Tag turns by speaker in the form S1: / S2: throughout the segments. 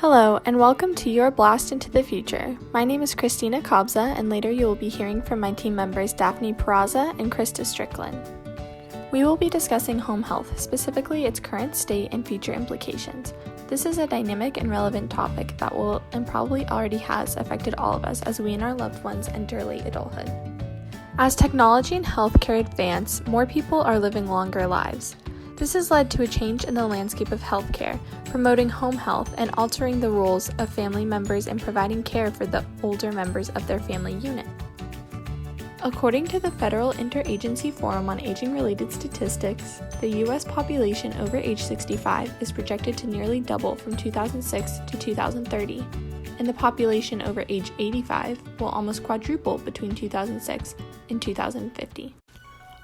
S1: Hello, and welcome to Your Blast into the Future. My name is Christina Kobza, and later you will be hearing from my team members Daphne Peraza and Krista Strickland. We will be discussing home health, specifically its current state and future implications. This is a dynamic and relevant topic that will, and probably already has, affected all of us as we and our loved ones enter late adulthood. As technology and healthcare advance, more people are living longer lives. This has led to a change in the landscape of healthcare, promoting home health and altering the roles of family members in providing care for the older members of their family unit. According to the Federal Interagency Forum on Aging-Related Statistics, the U.S. population over age 65 is projected to nearly double from 2006 to 2030, and the population over age 85 will almost quadruple between 2006 and 2050.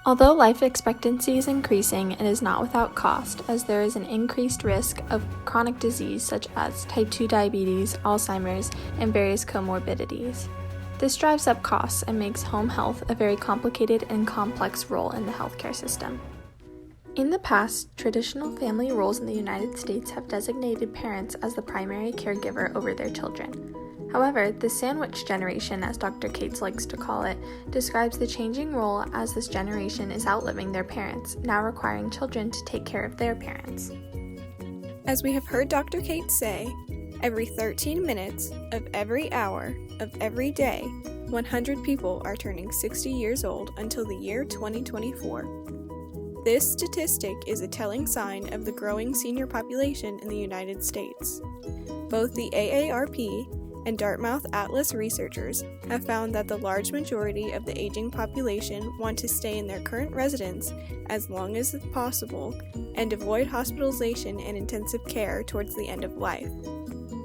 S1: Although life expectancy is increasing, it is not without cost, as there is an increased risk of chronic disease such as type 2 diabetes, Alzheimer's, and various comorbidities. This drives up costs and makes home health a very complicated and complex role in the healthcare system. In the past, traditional family roles in the United States have designated parents as the primary caregiver over their children. However, the sandwich generation, as Dr. Cates likes to call it, describes the changing role as this generation is outliving their parents, now requiring children to take care of their parents.
S2: As we have heard Dr. Cates say, every 13 minutes of every hour of every day, 100 people are turning 60 years old until the year 2024. This statistic is a telling sign of the growing senior population in the United States. Both the AARP and Dartmouth Atlas researchers have found that the large majority of the aging population want to stay in their current residence as long as possible and avoid hospitalization and intensive care towards the end of life.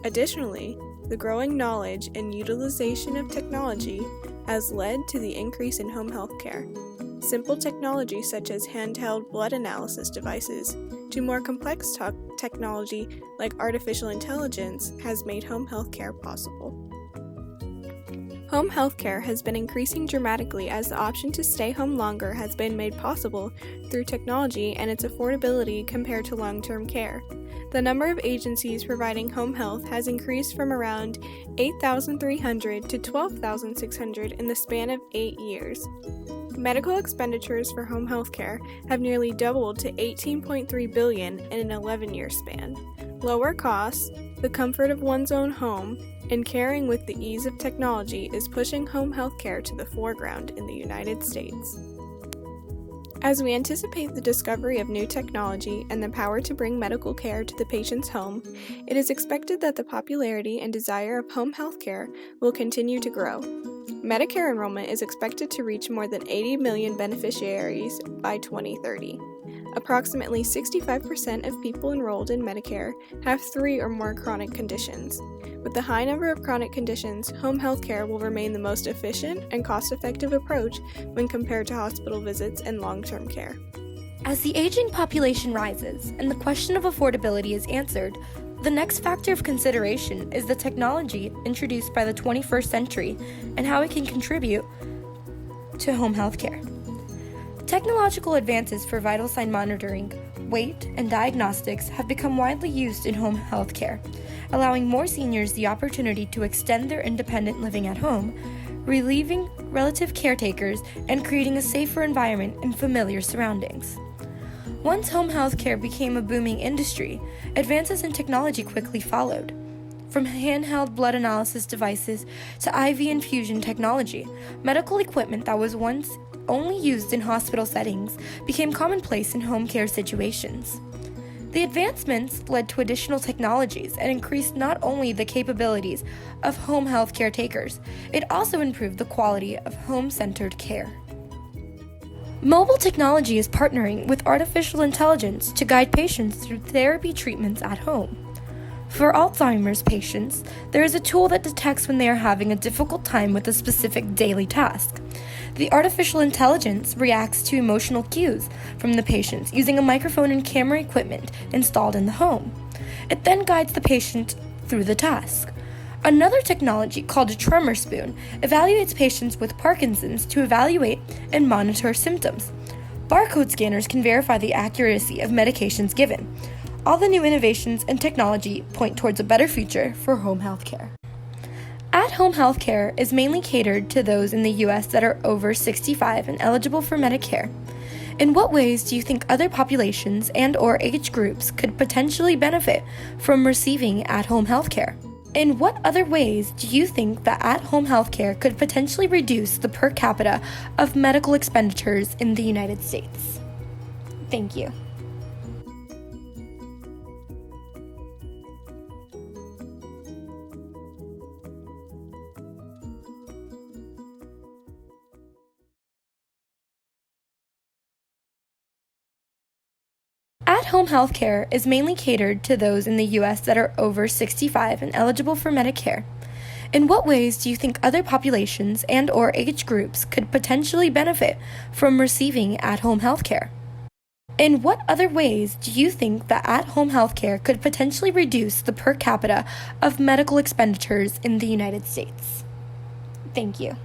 S2: Additionally, the growing knowledge and utilization of technology has led to the increase in home health care. Simple technology such as handheld blood analysis devices to more complex technology like artificial intelligence has made home health care possible. Home health care has been increasing dramatically as the option to stay home longer has been made possible through technology and its affordability compared to long-term care. The number of agencies providing home health has increased from around 8,300 to 12,600 in the span of 8 years. Medical expenditures for home health care have nearly doubled to $18.3 billion in an 11-year span. Lower costs, the comfort of one's own home, and caring with the ease of technology is pushing home health care to the foreground in the United States. As we anticipate the discovery of new technology and the power to bring medical care to the patient's home, it is expected that the popularity and desire of home health care will continue to grow. Medicare enrollment is expected to reach more than 80 million beneficiaries by 2030. Approximately 65% of people enrolled in Medicare have 3 or more chronic conditions. With the high number of chronic conditions, home health care will remain the most efficient and cost-effective approach when compared to hospital visits and long-term care.
S3: As the aging population rises and the question of affordability is answered, the next factor of consideration is the technology introduced by the 21st century and how it can contribute to home health care. Technological advances for vital sign monitoring, weight, and diagnostics have become widely used in home health care, allowing more seniors the opportunity to extend their independent living at home, relieving relative caretakers, and creating a safer environment in familiar surroundings. Once home health care became a booming industry, advances in technology quickly followed. From handheld blood analysis devices to IV infusion technology, medical equipment that was once only used in hospital settings became commonplace in home care situations. The advancements led to additional technologies and increased not only the capabilities of home health caretakers, it also improved the quality of home-centered care. Mobile technology is partnering with artificial intelligence to guide patients through therapy treatments at home. For Alzheimer's patients, there is a tool that detects when they are having a difficult time with a specific daily task. The artificial intelligence reacts to emotional cues from the patients using a microphone and camera equipment installed in the home. It then guides the patient through the task. Another technology, called a tremor spoon, evaluates patients with Parkinson's to evaluate and monitor symptoms. Barcode scanners can verify the accuracy of medications given. All the new innovations and technology point towards a better future for home health care. At-home health care is mainly catered to those in the U.S. that are over 65 and eligible for Medicare. In what ways do you think other populations and/or age groups could potentially benefit from receiving at-home health care? In what other ways do you think that at-home health care could potentially reduce the per capita of medical expenditures in the United States? Thank you. At-home health care is mainly catered to those in the U.S. that are over 65 and eligible for Medicare. In what ways do you think other populations and/or age groups could potentially benefit from receiving at-home health care? In what other ways do you think that at-home health care could potentially reduce the per capita of medical expenditures in the United States? Thank you.